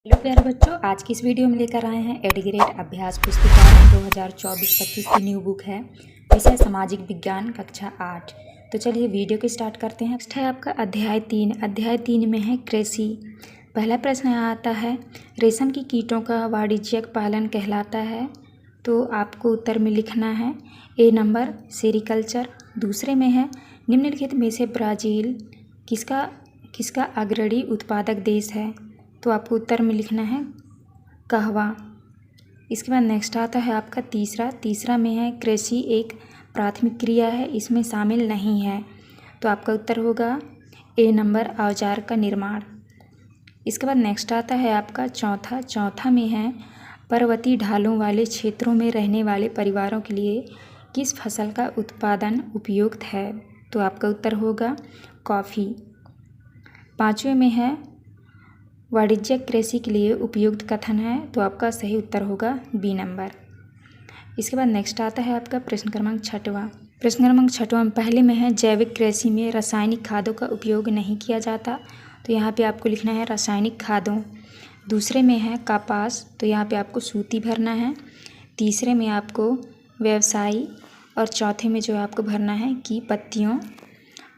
Hello प्यारे बच्चों, आज की इस वीडियो में लेकर आए हैं एडिग्रेड अभ्यास पुस्तिका 2024-25 की न्यू बुक है। विषय सामाजिक विज्ञान, कक्षा 8। तो चलिए वीडियो को स्टार्ट करते हैं। नेक्स्ट है आपका अध्याय 3। अध्याय 3 में है कृषि। पहला प्रश्न आता है, रेशम की कीटों का वाणिज्यिक पालन कहलाता है। तो आपको उत्तर में लिखना है ए नंबर सेरिकल्चर। दूसरे में है निम्नलिखित में से ब्राज़ील किसका अग्रणी उत्पादक देश है। तो आपको उत्तर में लिखना है कहवा। इसके बाद नेक्स्ट आता है आपका तीसरा में है कृषि एक प्राथमिक क्रिया है, इसमें शामिल नहीं है। तो आपका उत्तर होगा ए नंबर औजार का निर्माण। इसके बाद नेक्स्ट आता है आपका चौथा में है पर्वतीय ढालों वाले क्षेत्रों में रहने वाले परिवारों के लिए किस फसल का उत्पादन उपयुक्त है। तो आपका उत्तर होगा कॉफ़ी। पाँचवें में है वाणिज्यिक कृषि के लिए उपयुक्त कथन है। तो आपका सही उत्तर होगा बी नंबर। इसके बाद नेक्स्ट आता है आपका प्रश्न क्रमांक 6वां। प्रश्न क्रमांक 6वां में पहले में है जैविक कृषि में रासायनिक खादों का उपयोग नहीं किया जाता। तो यहाँ पे आपको लिखना है रासायनिक खादों। दूसरे में है कपास, तो यहाँ पे आपको सूती भरना है। तीसरे में आपको व्यवसायी, और चौथे में जो आपको भरना है कि पत्तियों,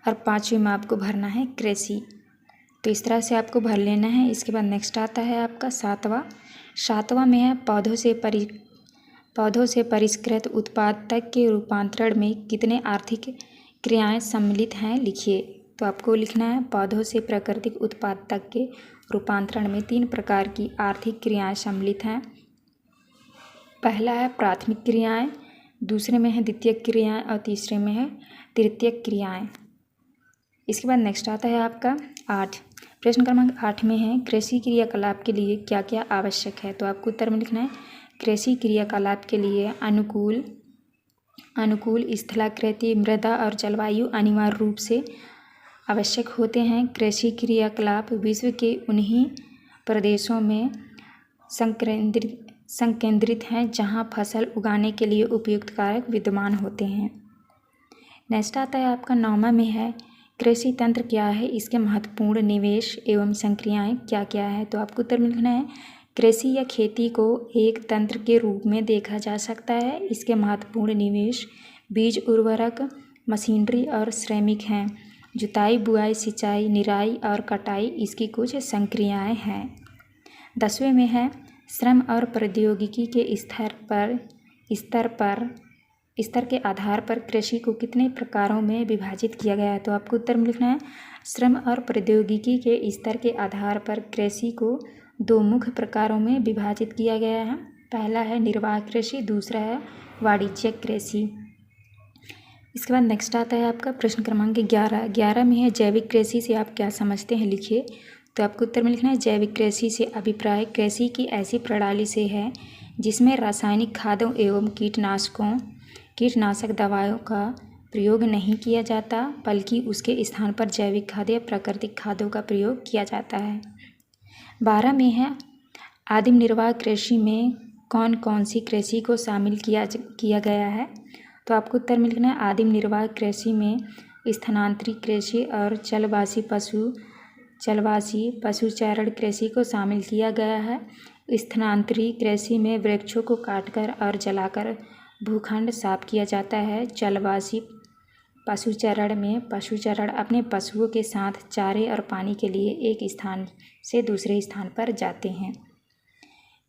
और पाँचवें में आपको भरना है कृषि। तो इस तरह से आपको भर लेना है। इसके बाद नेक्स्ट आता है आपका सातवां में है पौधों से परिष्कृत उत्पाद तक के रूपांतरण में कितने आर्थिक क्रियाएं सम्मिलित हैं, लिखिए। तो आपको लिखना है पौधों से प्राकृतिक उत्पाद तक के रूपांतरण में 3 प्रकार की आर्थिक क्रियाएं सम्मिलित हैं। पहला है प्राथमिक क्रियाएं, दूसरे में है द्वितीयक क्रियाएं, और तीसरे में है तृतीयक क्रियाएं। इसके बाद नेक्स्ट आता है आपका 8। प्रश्न क्रमांक 8 में है कृषि क्रियाकलाप के लिए क्या क्या आवश्यक है। तो आपको उत्तर में लिखना है कृषि क्रियाकलाप के लिए अनुकूल स्थलाकृति, मृदा और जलवायु अनिवार्य रूप से आवश्यक होते हैं। कृषि क्रियाकलाप विश्व के उन्हीं प्रदेशों में संकेंद्रित हैं जहां फसल उगाने के लिए उपयुक्त कारक विद्यमान होते हैं। नेक्स्ट आता है आपका 9वां में है कृषि तंत्र क्या है, इसके महत्वपूर्ण निवेश एवं संक्रियाएं क्या क्या है। तो आपको उत्तर में लिखना है कृषि या खेती को एक तंत्र के रूप में देखा जा सकता है। इसके महत्वपूर्ण निवेश बीज, उर्वरक, मशीनरी और श्रमिक हैं। जुताई, बुआई, सिंचाई, निराई और कटाई इसकी कुछ संक्रियाएं हैं। 10वें में है श्रम और प्रौद्योगिकी के स्तर के आधार पर कृषि को कितने प्रकारों में विभाजित किया गया है। तो आपको उत्तर में लिखना है श्रम और प्रौद्योगिकी के स्तर के आधार पर कृषि को 2 मुख्य प्रकारों में विभाजित किया गया है। पहला है निर्वाह कृषि, दूसरा है वाणिज्यिक कृषि। इसके बाद नेक्स्ट आता है आपका प्रश्न क्रमांक 11 में है जैविक कृषि से आप क्या समझते हैं, लिखिए। तो आपको उत्तर में लिखना है जैविक कृषि से अभिप्राय कृषि की ऐसी प्रणाली से है जिसमें रासायनिक खादों एवं कीटनाशक दवाओं का प्रयोग नहीं किया जाता, बल्कि उसके स्थान पर जैविक खाद या प्राकृतिक खादों का प्रयोग किया जाता है। 12 में है आदिम निर्वाह कृषि में कौन कौन सी कृषि को शामिल किया गया है। तो आपको उत्तर में लिखना है आदिम निर्वाह कृषि में स्थानांतरित कृषि और चलवासी पशुचारण कृषि को शामिल किया गया है। स्थानांतरित कृषि में वृक्षों को काटकर और जलाकर भूखंड साफ किया जाता है। चलवासी पशुचारण में पशुचारण अपने पशुओं के साथ चारे और पानी के लिए एक स्थान से दूसरे स्थान पर जाते हैं।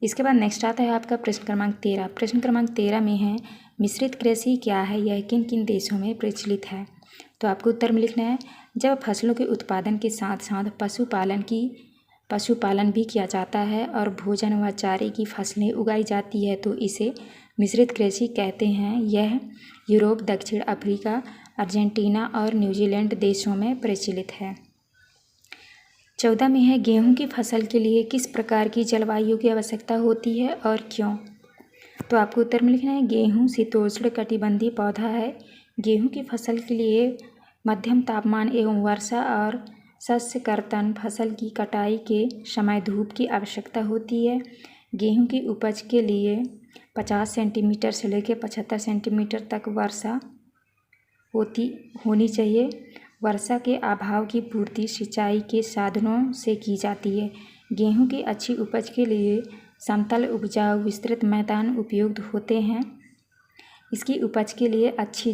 इसके बाद नेक्स्ट आता है आपका प्रश्न क्रमांक 13। प्रश्न क्रमांक 13 में है मिश्रित कृषि क्या है, यह किन किन देशों में प्रचलित है। तो आपको उत्तर में लिखना है जब फसलों के उत्पादन के साथ साथ पशुपालन भी किया जाता है और भोजन व चारे की फसलें उगाई जाती है, तो इसे मिश्रित कृषि कहते हैं। यह यूरोप, दक्षिण अफ्रीका, अर्जेंटीना और न्यूजीलैंड देशों में प्रचलित है। 14 में है गेहूं की फसल के लिए किस प्रकार की जलवायु की आवश्यकता होती है और क्यों। तो आपको उत्तर में लिखना है गेहूं शीतोष्ण कटिबंधीय पौधा है। गेहूं की फसल के लिए मध्यम तापमान एवं वर्षा और शस्य कर्तन फसल की कटाई के समय धूप की आवश्यकता होती है। गेहूं की उपज के लिए 50 सेंटीमीटर से लेकर 75 सेंटीमीटर तक वर्षा होनी चाहिए। वर्षा के अभाव की पूर्ति सिंचाई के साधनों से की जाती है। गेहूं की अच्छी उपज के लिए समतल उपजाऊ विस्तृत मैदान उपयुक्त होते हैं। इसकी उपज के लिए अच्छी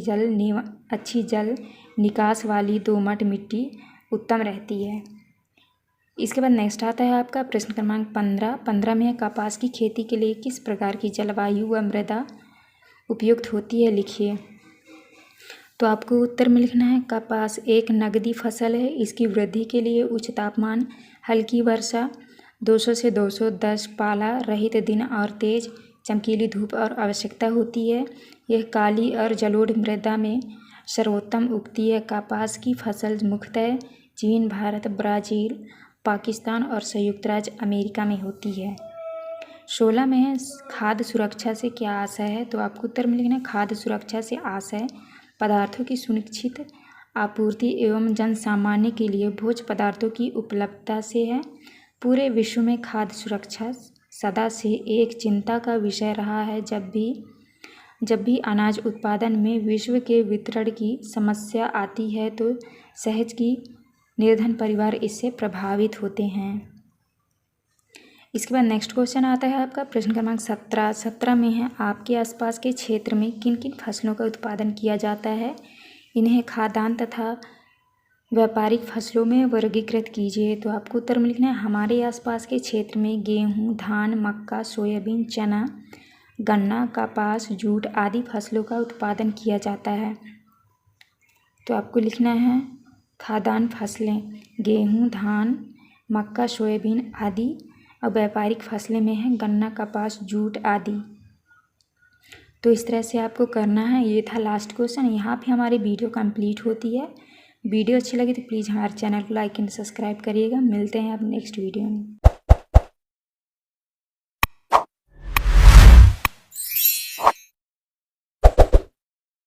जल निकास वाली दोमट मिट्टी उत्तम रहती है। इसके बाद नेक्स्ट आता है आपका प्रश्न क्रमांक 15 में है कपास की खेती के लिए किस प्रकार की जलवायु व मृदा उपयुक्त होती है, लिखिए। तो आपको उत्तर में लिखना है कपास एक नगदी फसल है। इसकी वृद्धि के लिए उच्च तापमान, हल्की वर्षा, 200 से 210 पाला रहित दिन और तेज चमकीली धूप और आवश्यकता होती है। यह काली और जलोढ़ मृदा में सर्वोत्तम उगती है। कपास की फसल मुख्यतः चीन, भारत, ब्राज़ील, पाकिस्तान और संयुक्त राज्य अमेरिका में होती है। 16 में है खाद्य सुरक्षा से क्या आशय है। तो आपको उत्तर में लिखना है खाद्य सुरक्षा से आशय पदार्थों की सुनिश्चित आपूर्ति एवं जन सामान्य के लिए भोज्य पदार्थों की उपलब्धता से है। पूरे विश्व में खाद्य सुरक्षा सदा से एक चिंता का विषय रहा है। जब भी अनाज उत्पादन में विश्व के वितरण की समस्या आती है तो सहज की निर्धन परिवार इससे प्रभावित होते हैं। इसके बाद नेक्स्ट क्वेश्चन आता है आपका प्रश्न क्रमांक 17 में है आपके आसपास के क्षेत्र में किन किन फसलों का उत्पादन किया जाता है, इन्हें खाद्यान्न तथा व्यापारिक फसलों में वर्गीकृत कीजिए। तो आपको उत्तर में लिखना है हमारे आसपास के क्षेत्र में गेहूँ, धान, मक्का, सोयाबीन, चना, गन्ना, कपास, जूट आदि फसलों का उत्पादन किया जाता है। तो आपको लिखना है खाद्यान्न फसलें गेहूँ, धान, मक्का, सोयाबीन आदि और व्यापारिक फसलें में है गन्ना, कपास, जूट आदि। तो इस तरह से आपको करना है। ये था लास्ट क्वेश्चन। यहाँ पे हमारी वीडियो कंप्लीट होती है। वीडियो अच्छी लगी तो प्लीज़ हमारे चैनल को लाइक एंड सब्सक्राइब करिएगा। मिलते हैं अब नेक्स्ट वीडियो में।